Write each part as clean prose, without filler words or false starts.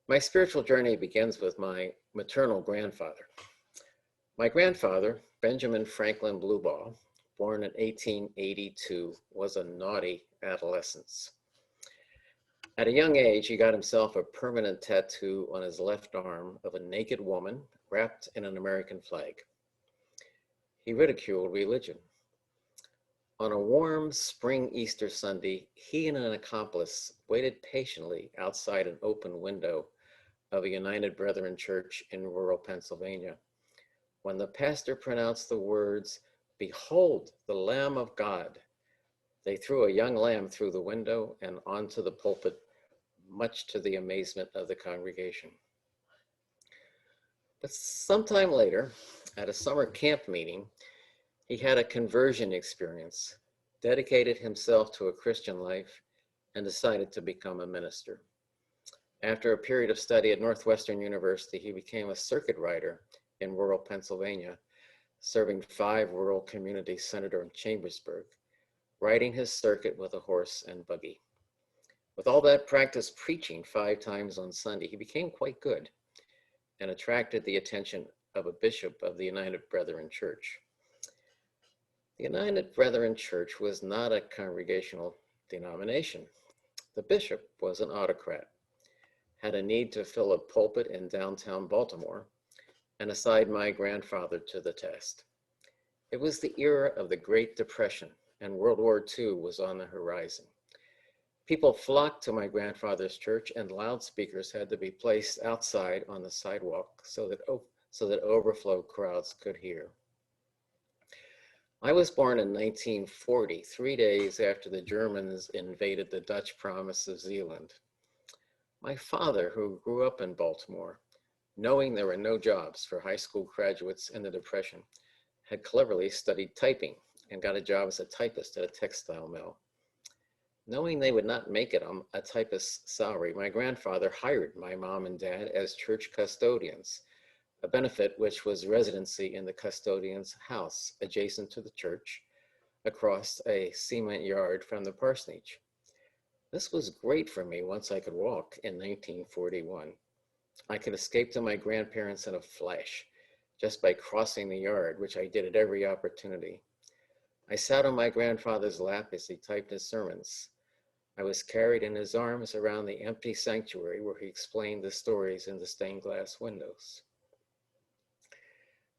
My spiritual journey begins with my maternal grandfather. My grandfather, Benjamin Franklin Blueball, born in 1882, was a naughty adolescent. At a young age, he got himself a permanent tattoo on his left arm of a naked woman wrapped in an American flag. He ridiculed religion. On a warm spring Easter Sunday, he and an accomplice waited patiently outside an open window of a United Brethren church in rural Pennsylvania. When the pastor pronounced the words, "Behold the Lamb of God," they threw a young lamb through the window and onto the pulpit, much to the amazement of the congregation. But sometime later, at a summer camp meeting, he had a conversion experience, dedicated himself to a Christian life, and decided to become a minister. After a period of study at Northwestern University, he became a circuit rider in rural Pennsylvania, serving 5 rural communities centered in Chambersburg, riding his circuit with a horse and buggy. With all that practice preaching 5 times on Sunday, he became quite good and attracted the attention of a bishop of the United Brethren Church. The United Brethren Church was not a congregational denomination. The bishop was an autocrat, had a need to fill a pulpit in downtown Baltimore, and assigned my grandfather to the task. It was the era of the Great Depression, and World War II was on the horizon. People flocked to my grandfather's church, and loudspeakers had to be placed outside on the sidewalk so that overflow crowds could hear. I was born in 1940, 3 days after the Germans invaded the Dutch province of Zeeland. My father, who grew up in Baltimore, knowing there were no jobs for high school graduates in the Depression, had cleverly studied typing and got a job as a typist at a textile mill. Knowing they would not make it on a typist's salary, my grandfather hired my mom and dad as church custodians, a benefit which was residency in the custodian's house adjacent to the church, across a cement yard from the parsonage. This was great for me once I could walk in 1941. I could escape to my grandparents in a flash, just by crossing the yard, which I did at every opportunity. I sat on my grandfather's lap as he typed his sermons. I was carried in his arms around the empty sanctuary where he explained the stories in the stained glass windows.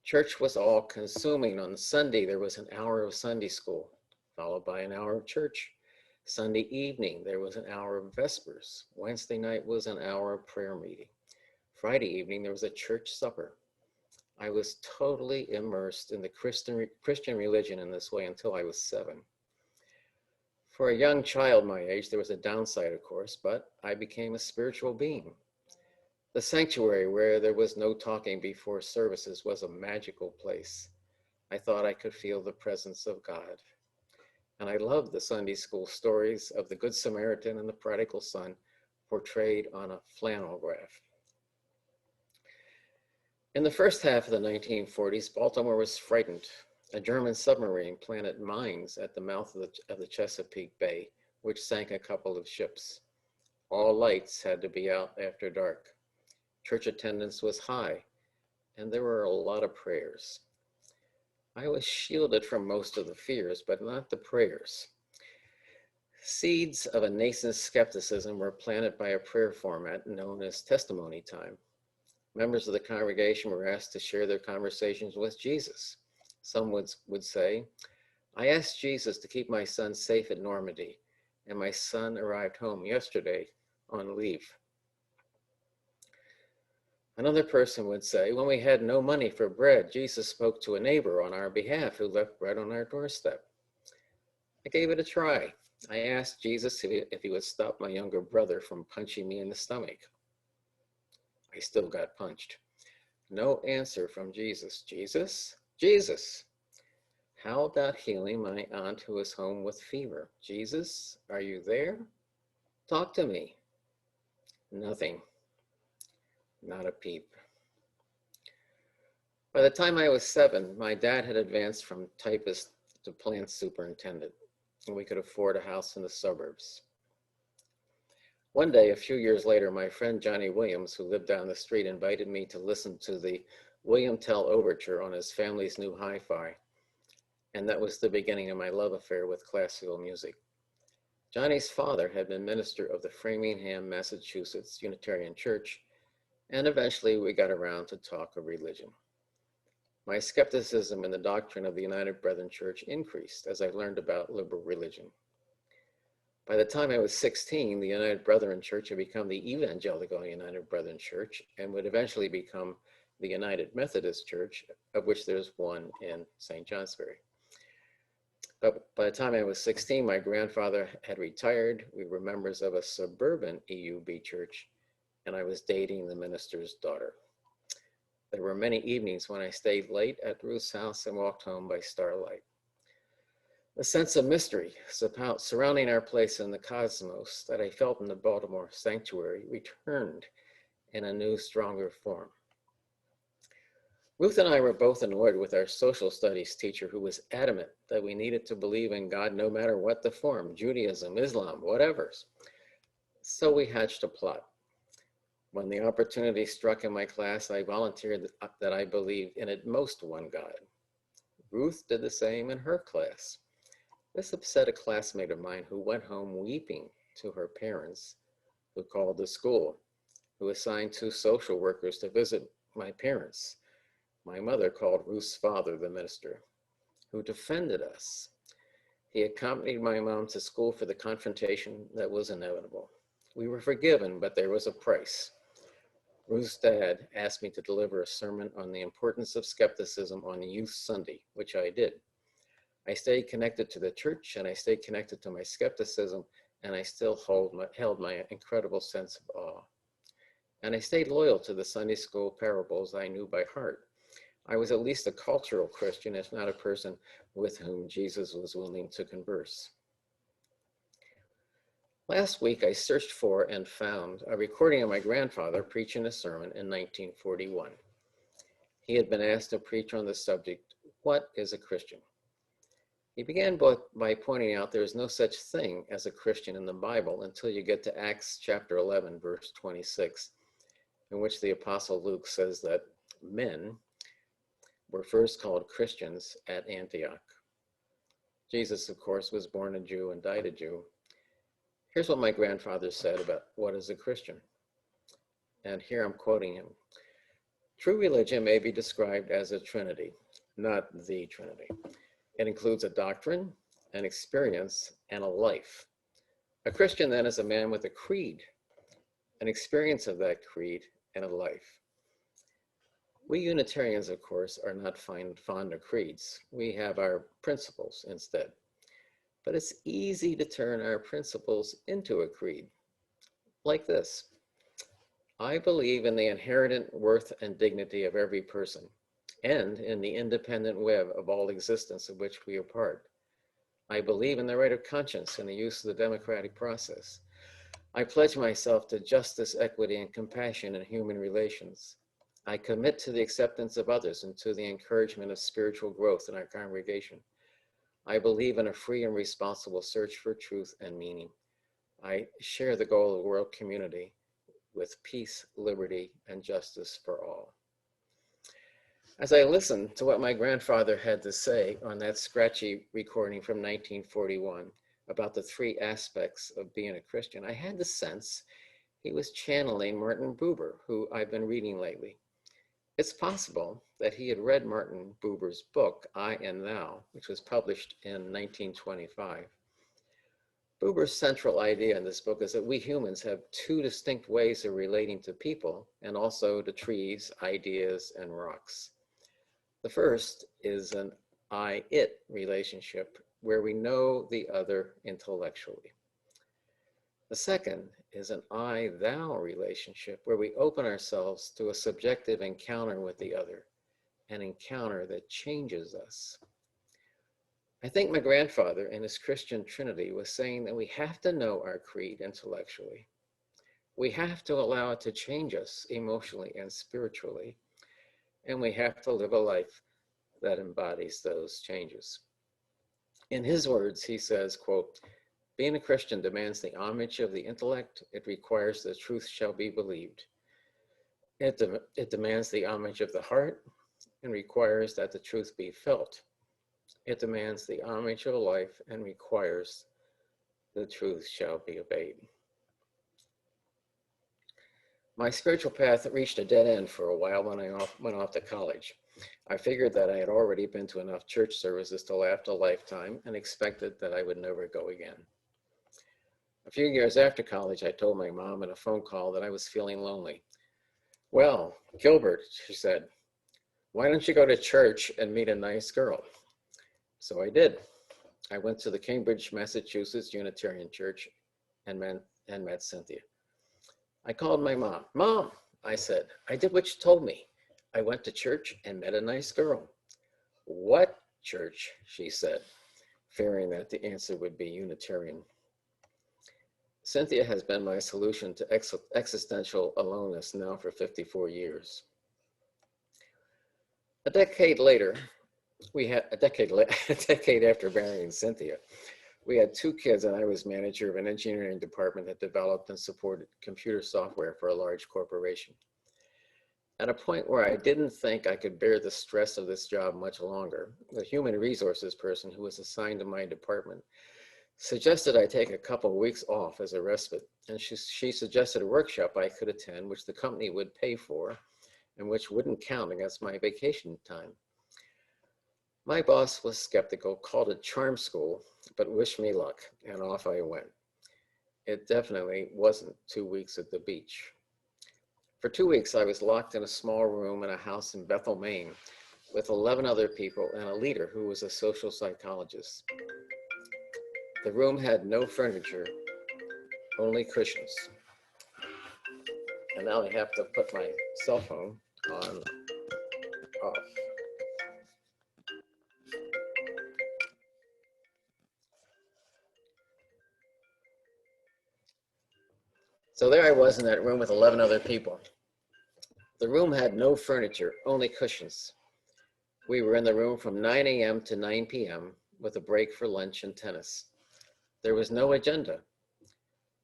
Church was all consuming. On Sunday, there was an hour of Sunday school, followed by an hour of church. Sunday evening, there was an hour of vespers. Wednesday night was an hour of prayer meeting. Friday evening, there was a church supper. I was totally immersed in the Christian religion in this way until I was 7. For a young child my age, there was a downside, of course, but I became a spiritual being. The sanctuary, where there was no talking before services, was a magical place. I thought I could feel the presence of God. And I loved the Sunday school stories of the Good Samaritan and the prodigal son portrayed on a flannel graph. In the first half of the 1940s, Baltimore was frightened. A German submarine planted mines at the mouth of the Chesapeake Bay, which sank a couple of ships. All lights had to be out after dark. Church attendance was high, and there were a lot of prayers. I was shielded from most of the fears, but not the prayers. Seeds of a nascent skepticism were planted by a prayer format known as testimony time. Members of the congregation were asked to share their conversations with Jesus. Some would say, "I asked Jesus to keep my son safe at Normandy, and my son arrived home yesterday on leave." Another person would say, "When we had no money for bread, Jesus spoke to a neighbor on our behalf who left bread on our doorstep." I gave it a try. I asked Jesus if he would stop my younger brother from punching me in the stomach. I still got punched. No answer from Jesus. Jesus? Jesus! How about healing my aunt who is home with fever? Jesus, are you there? Talk to me. Nothing. Not a peep. By the time I was 7, my dad had advanced from typist to plant superintendent, and we could afford a house in the suburbs. One day, a few years later, my friend Johnny Williams, who lived down the street, invited me to listen to the William Tell Overture on his family's new hi-fi, and that was the beginning of my love affair with classical music. Johnny's father had been minister of the Framingham, Massachusetts Unitarian Church, and eventually we got around to talk of religion. My skepticism in the doctrine of the United Brethren Church increased as I learned about liberal religion. By the time I was 16, the United Brethren Church had become the Evangelical United Brethren Church and would eventually become the United Methodist Church, of which there's one in St. Johnsbury. But by the time I was 16, my grandfather had retired. We were members of a suburban EUB church, and I was dating the minister's daughter. There were many evenings when I stayed late at Ruth's house and walked home by starlight. The sense of mystery surrounding our place in the cosmos that I felt in the Baltimore sanctuary returned in a new, stronger form. Ruth and I were both annoyed with our social studies teacher, who was adamant that we needed to believe in God no matter what the form, Judaism, Islam, whatever. So we hatched a plot. When the opportunity struck in my class, I volunteered that I believed in at most one God. Ruth did the same in her class. This upset a classmate of mine who went home weeping to her parents, who called the school, who assigned 2 social workers to visit my parents. My mother called Ruth's father, the minister, who defended us. He accompanied my mom to school for the confrontation that was inevitable. We were forgiven, but there was a price. Ruth's dad asked me to deliver a sermon on the importance of skepticism on Youth Sunday, which I did. I stayed connected to the church, and I stayed connected to my skepticism, and I still held my incredible sense of awe. And I stayed loyal to the Sunday school parables I knew by heart. I was at least a cultural Christian, if not a person with whom Jesus was willing to converse. Last week, I searched for and found a recording of my grandfather preaching a sermon in 1941. He had been asked to preach on the subject, "What is a Christian?" He began by pointing out there is no such thing as a Christian in the Bible until you get to Acts chapter 11, verse 26, in which the Apostle Luke says that men were first called Christians at Antioch. Jesus, of course, was born a Jew and died a Jew. Here's what my grandfather said about what is a Christian. And here I'm quoting him. True religion may be described as a trinity, not the Trinity. It includes a doctrine, an experience, and a life. A Christian then is a man with a creed, an experience of that creed, and a life. We Unitarians, of course, are not fond of creeds. We have our principles instead. But it's easy to turn our principles into a creed, like this. I believe in the inherent worth and dignity of every person, and in the independent web of all existence of which we are part. I believe in the right of conscience and the use of the democratic process. I pledge myself to justice, equity, and compassion in human relations. I commit to the acceptance of others and to the encouragement of spiritual growth in our congregation. I believe in a free and responsible search for truth and meaning. I share the goal of the world community with peace, liberty, and justice for all. As I listened to what my grandfather had to say on that scratchy recording from 1941 about the 3 aspects of being a Christian, I had the sense he was channeling Martin Buber, who I've been reading lately. It's possible that he had read Martin Buber's book, I and Thou, which was published in 1925. Buber's central idea in this book is that we humans have 2 distinct ways of relating to people and also to trees, ideas, and rocks. The first is an I-it relationship where we know the other intellectually. The second is an I-thou relationship where we open ourselves to a subjective encounter with the other, an encounter that changes us. I think my grandfather in his Christian Trinity was saying that we have to know our creed intellectually. We have to allow it to change us emotionally and spiritually, and we have to live a life that embodies those changes. In his words, he says, quote, Being a Christian demands the homage of the intellect. It requires the truth shall be believed. It demands the homage of the heart and requires that the truth be felt. It demands the homage of life and requires the truth shall be obeyed. My spiritual path reached a dead end for a while when I went off to college. I figured that I had already been to enough church services to last a lifetime and expected that I would never go again. A few years after college, I told my mom in a phone call that I was feeling lonely. Well, Gilbert, she said, why don't you go to church and meet a nice girl? So I did. I went to the Cambridge, Massachusetts Unitarian Church and met Cynthia. I called my mom. Mom, I said, I did what you told me. I went to church and met a nice girl. What church? She said, fearing that the answer would be Unitarian. Cynthia has been my solution to existential aloneness now for 54 years. A decade after marrying Cynthia, we had 2 kids and I was manager of an engineering department that developed and supported computer software for a large corporation. At a point where I didn't think I could bear the stress of this job much longer, the human resources person who was assigned to my department suggested I take a couple of weeks off as a respite, and she suggested a workshop I could attend, which the company would pay for and which wouldn't count against my vacation time. My boss was skeptical, called it charm school, but wished me luck, and off I went. It definitely wasn't 2 weeks at the beach. For 2 weeks, I was locked in a small room in a house in Bethel, Maine, with 11 other people and a leader who was a social psychologist. The room had no furniture, only cushions. And now I have to put my cell phone on off. So there I was in that room with 11 other people. The room had no furniture, only cushions. We were in the room from 9 a.m. to 9 p.m. with a break for lunch and tennis. There was no agenda.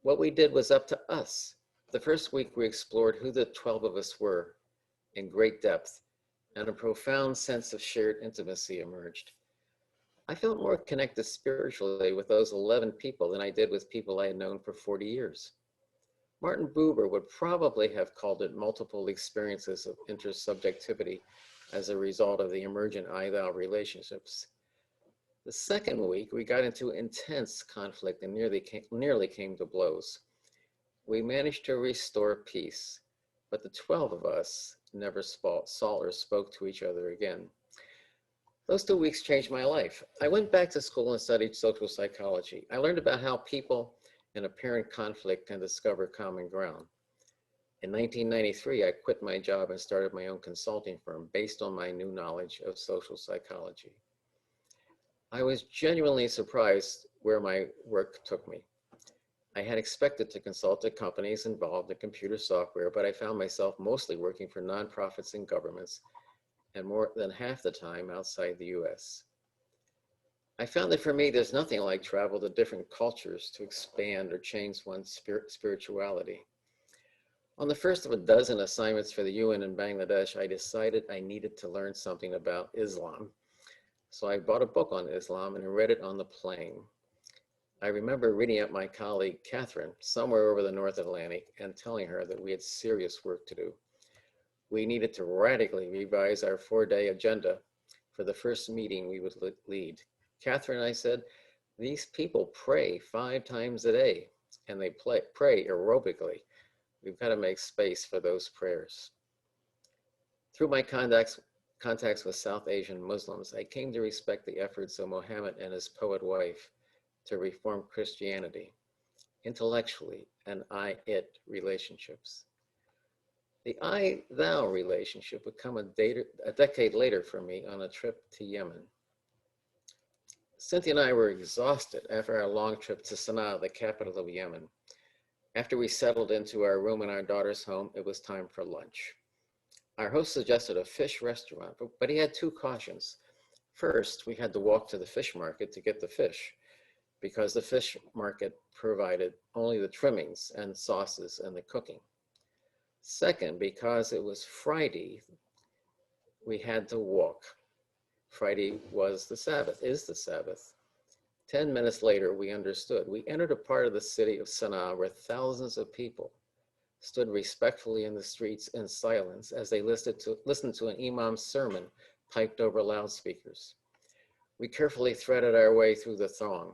What we did was up to us. The first week we explored who the 12 of us were in great depth, and a profound sense of shared intimacy emerged. I felt more connected spiritually with those 11 people than I did with people I had known for 40 years. Martin Buber would probably have called it multiple experiences of intersubjectivity as a result of the emergent I-thou relationships. The second week, we got into intense conflict and nearly came to blows. We managed to restore peace, but the 12 of us never saw or spoke to each other again. Those 2 weeks changed my life. I went back to school and studied social psychology. I learned about how people in apparent conflict can discover common ground. In 1993, I quit my job and started my own consulting firm based on my new knowledge of social psychology. I was genuinely surprised where my work took me. I had expected to consult to companies involved in computer software, but I found myself mostly working for nonprofits and governments, and more than half the time outside the US. I found that for me, there's nothing like travel to different cultures to expand or change one's spirituality. On the first of a dozen assignments for the UN in Bangladesh, I decided I needed to learn something about Islam. So I bought a book on Islam and read it on the plane. I remember reading at my colleague, Catherine, somewhere over the North Atlantic, and telling her that we had serious work to do. We needed to radically revise our 4-day agenda for the first meeting we would lead. Catherine, I said, these people pray 5 times a day, and they pray aerobically. We've got to make space for those prayers. Through my contacts with South Asian Muslims, I came to respect the efforts of Muhammad and his poet wife to reform Christianity, intellectually, and I-it relationships. The I-thou relationship would come a decade later for me on a trip to Yemen. Cynthia and I were exhausted after our long trip to Sana'a, the capital of Yemen. After we settled into our room in our daughter's home, it was time for lunch. Our host suggested a fish restaurant, but he had 2 cautions. First, we had to walk to the fish market to get the fish. because the fish market provided only the trimmings and sauces and the cooking. Second, because it was Friday, we had to walk. Friday was the Sabbath, is the Sabbath. 10 minutes later, we understood. We entered a part of the city of Sana'a where thousands of people stood respectfully in the streets in silence as they listened to an imam's sermon piped over loudspeakers. We carefully threaded our way through the throng,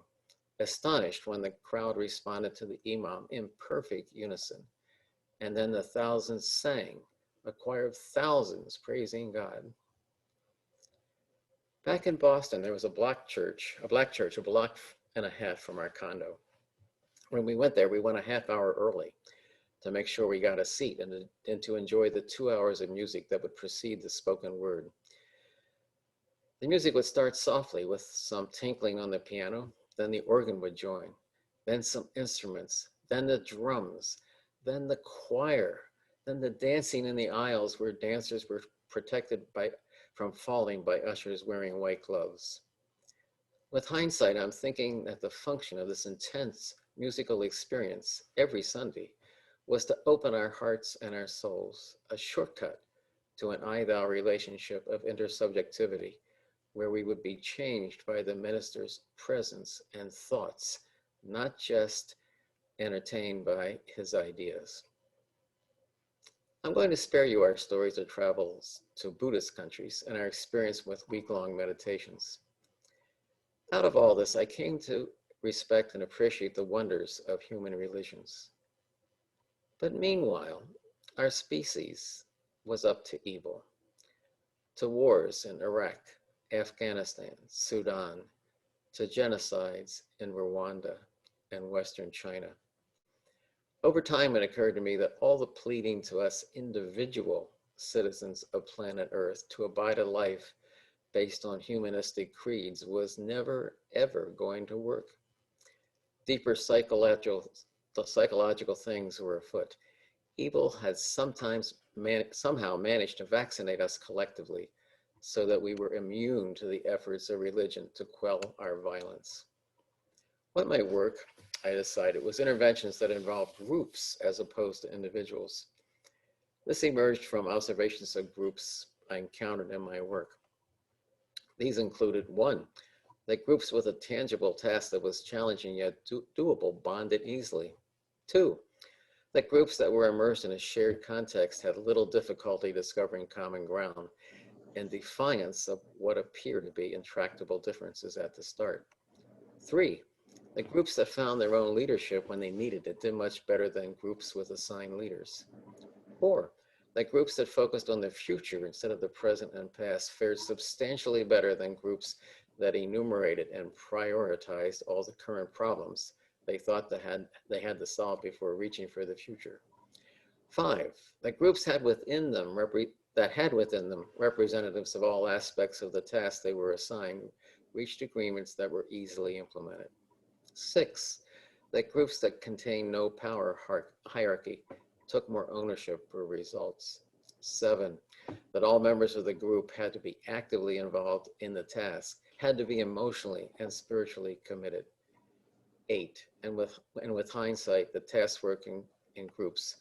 astonished when the crowd responded to the imam in perfect unison. And then the thousands sang, a choir of thousands praising God. Back in Boston, there was a black church a block and a half from our condo. When we went there, we went a half hour early to make sure we got a seat and to enjoy the 2 hours of music that would precede the spoken word. The music would start softly with some tinkling on the piano, then the organ would join, then some instruments, then the drums, then the choir, then the dancing in the aisles where dancers were protected from falling by ushers wearing white gloves. With hindsight, I'm thinking that the function of this intense musical experience every Sunday was to open our hearts and our souls, a shortcut to an I-thou relationship of intersubjectivity, where we would be changed by the minister's presence and thoughts, not just entertained by his ideas. I'm going to spare you our stories of travels to Buddhist countries and our experience with week-long meditations. Out of all this, I came to respect and appreciate the wonders of human religions. But meanwhile, our species was up to evil, to wars in Iraq, Afghanistan, Sudan, to genocides in Rwanda and Western China. Over time, it occurred to me that all the pleading to us individual citizens of planet Earth to abide a life based on humanistic creeds was never, ever going to work. Deeper psychological things were afoot. Evil had somehow managed to vaccinate us collectively so that we were immune to the efforts of religion to quell our violence. What might work, I decided, was interventions that involved groups as opposed to individuals. This emerged from observations of groups I encountered in my work. These included: 1, that groups with a tangible task that was challenging yet doable bonded easily. 2, that groups that were immersed in a shared context had little difficulty discovering common ground in defiance of what appeared to be intractable differences at the start. 3, that groups that found their own leadership when they needed it did much better than groups with assigned leaders. 4, that groups that focused on the future instead of the present and past fared substantially better than groups that enumerated and prioritized all the current problems they thought they had to solve before reaching for the future. 5, that groups had within them representatives of all aspects of the task they were assigned reached agreements that were easily implemented. 6, that groups that contained no power hierarchy took more ownership for results. 7, that all members of the group had to be actively involved in the task, had to be emotionally and spiritually committed. 8, and with hindsight, the task working in groups,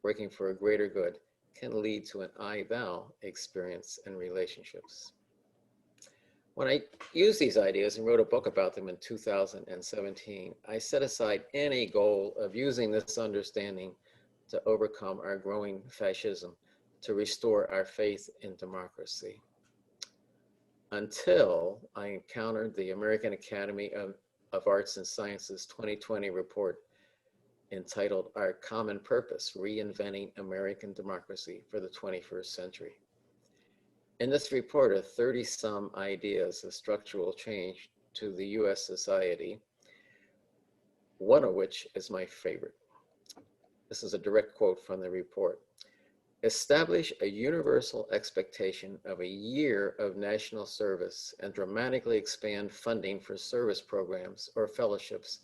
working for a greater good, can lead to an I-thou experience in relationships. When I used these ideas and wrote a book about them in 2017, I set aside any goal of using this understanding to overcome our growing fascism, to restore our faith in democracy. Until I encountered the American Academy of Arts and Sciences 2020 report entitled Our Common Purpose, Reinventing American Democracy for the 21st Century. In this report are 30-some ideas of structural change to the US society, one of which is my favorite. This is a direct quote from the report. Establish a universal expectation of a year of national service and dramatically expand funding for service programs or fellowships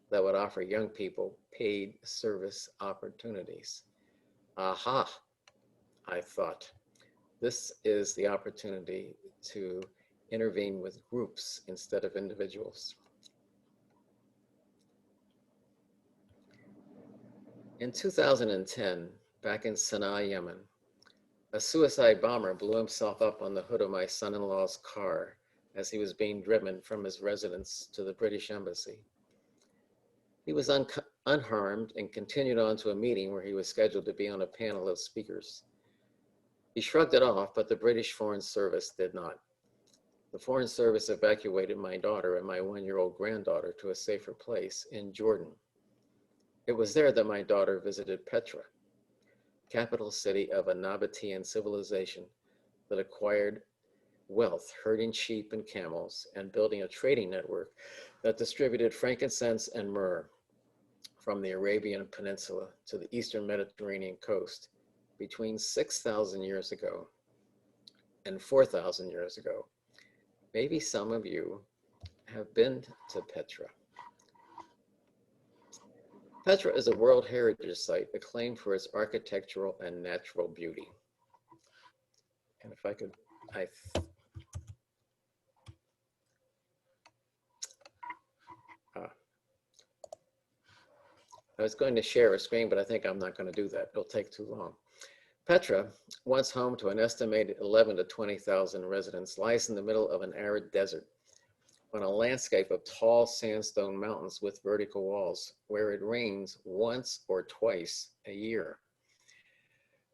that would offer young people paid service opportunities. Aha, I thought. This is the opportunity to intervene with groups instead of individuals. In 2010, back in Sana'a, Yemen, a suicide bomber blew himself up on the hood of my son-in-law's car as he was being driven from his residence to the British Embassy. He was unharmed and continued on to a meeting where he was scheduled to be on a panel of speakers. He shrugged it off, but the British Foreign Service did not. The Foreign Service evacuated my daughter and my 1-year-old granddaughter to a safer place in Jordan. It was there that my daughter visited Petra, capital city of a Nabatean civilization that acquired wealth herding sheep and camels and building a trading network that distributed frankincense and myrrh from the Arabian Peninsula to the eastern Mediterranean coast between 6,000 years ago and 4,000 years ago. Maybe some of you have been to Petra. Petra is a World Heritage Site acclaimed for its architectural and natural beauty. And if I could, I was going to share a screen, but I think I'm not going to do that. It'll take too long. Petra, once home to an estimated 11 to 20,000 residents, lies in the middle of an arid desert on a landscape of tall sandstone mountains with vertical walls, where it rains once or twice a year.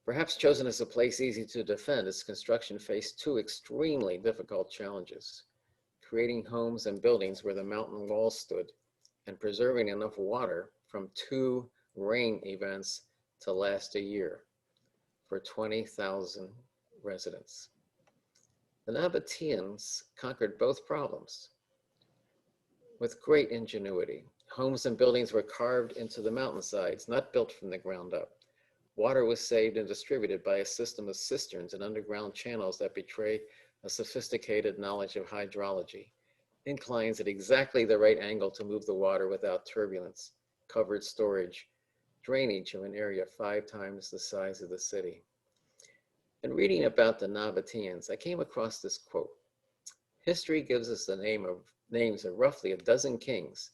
Perhaps chosen as a place easy to defend, its construction faced two extremely difficult challenges: creating homes and buildings where the mountain walls stood, and preserving enough water from 2 rain events to last a year for 20,000 residents. The Nabateans conquered both problems with great ingenuity. Homes and buildings were carved into the mountainsides, not built from the ground up. Water was saved and distributed by a system of cisterns and underground channels that betray a sophisticated knowledge of hydrology. Inclines at exactly the right angle to move the water without turbulence, covered storage, drainage of an area 5 times the size of the city. In reading about the Nabateans, I came across this quote: "History gives us the names of roughly a dozen kings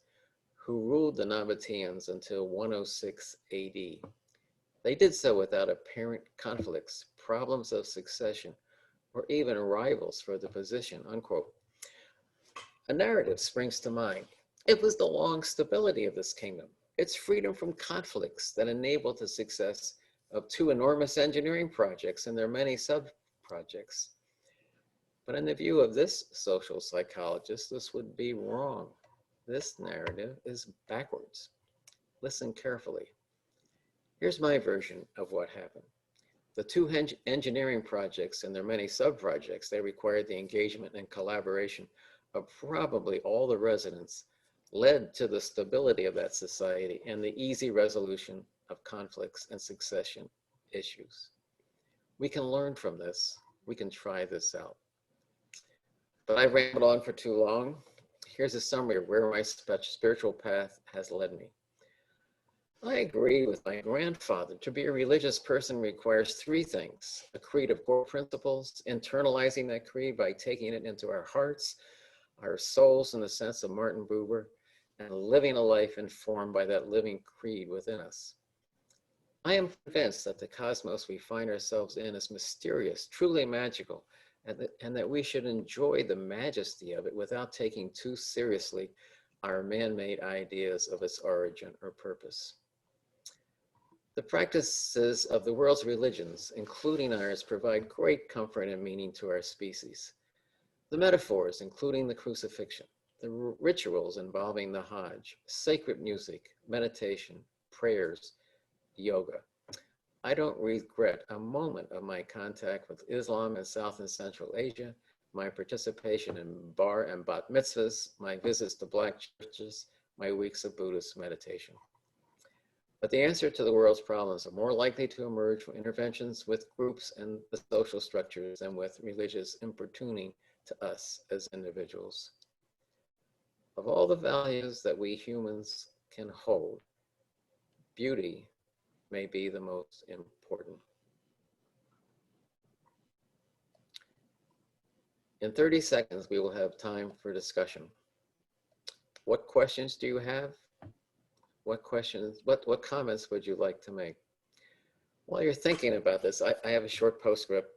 who ruled the Nabateans until 106 AD. They did so without apparent conflicts, problems of succession, or even rivals for the position," unquote. A narrative springs to mind. It was the long stability of this kingdom, its freedom from conflicts, that enabled the success of 2 enormous engineering projects and their many sub-projects. But in the view of this social psychologist, this would be wrong. This narrative is backwards. Listen carefully. Here's my version of what happened. The 2 engineering projects and their many sub-projects, they required the engagement and collaboration of probably all the residents, led to the stability of that society and the easy resolution of conflicts and succession issues. We can learn from this. We can try this out. But I rambled on for too long. Here's a summary of where my spiritual path has led me. I agree with my grandfather. To be a religious person requires 3 things: a creed of core principles, internalizing that creed by taking it into our hearts, our souls in the sense of Martin Buber, and living a life informed by that living creed within us. I am convinced that the cosmos we find ourselves in is mysterious, truly magical, and that we should enjoy the majesty of it without taking too seriously our man-made ideas of its origin or purpose. The practices of the world's religions, including ours, provide great comfort and meaning to our species. The metaphors, including the crucifixion, the rituals involving the Hajj, sacred music, meditation, prayers, yoga. I don't regret a moment of my contact with Islam in South and Central Asia, my participation in bar and bat mitzvahs, my visits to Black churches, my weeks of Buddhist meditation. But the answer to the world's problems are more likely to emerge from interventions with groups and the social structures than with religious importuning to us as individuals. Of all the values that we humans can hold, beauty may be the most important. In 30 seconds, we will have time for discussion. What questions do you have? What questions, what comments would you like to make? While you're thinking about this, I have a short postscript.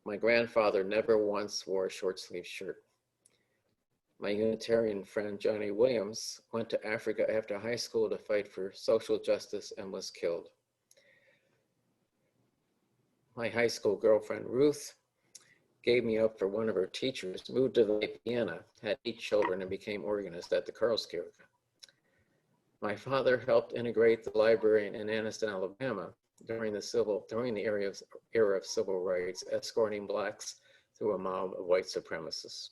My grandfather never once wore a short sleeve shirt. My Unitarian friend, Johnny Williams, went to Africa after high school to fight for social justice and was killed. My high school girlfriend, Ruth, gave me up for one of her teachers, moved to Lake Vienna, had 8 children, and became organist at the Karlskirche. My father helped integrate the library in Anniston, Alabama during the era of civil rights, escorting Blacks through a mob of white supremacists.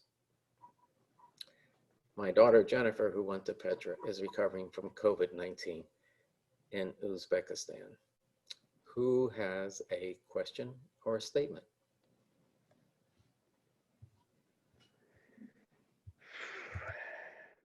My daughter, Jennifer, who went to Petra, is recovering from COVID-19 in Uzbekistan. Who has a question or a statement?